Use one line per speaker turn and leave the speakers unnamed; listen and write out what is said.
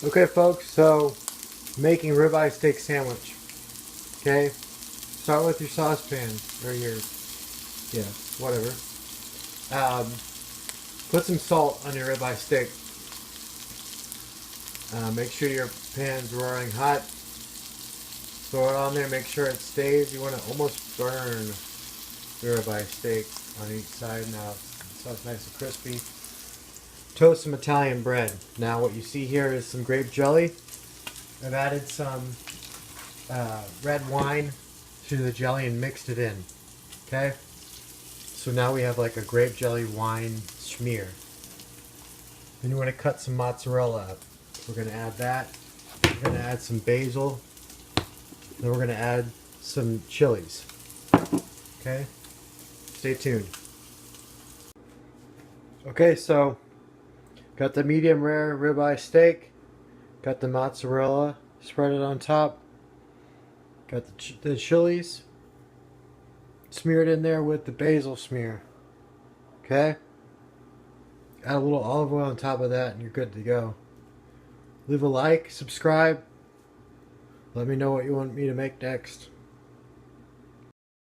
Okay, folks, so making ribeye steak sandwich. Okay, start with your saucepan or your whatever. Put some salt on your ribeye steak. Make sure your pan's roaring hot. Throw it on there. Make sure it stays. You want to almost burn the ribeye steak on each side. Now so it's nice and crispy. Toast some Italian bread. Now what you see here is some grape jelly. I've added some red wine to the jelly and mixed it in. Okay? So now we have like a grape jelly wine smear. Then you want to cut some mozzarella up. We're going to add that. We're going to add some basil. Then we're going to add some chilies. Okay? Stay tuned. Okay, so got the medium rare ribeye steak. Got the mozzarella. Spread it on top. Got the chilies. Smear it in there with the basil smear. Okay? Add a little olive oil on top of that and you're good to go. Leave a like, subscribe. Let me know what you want me to make next.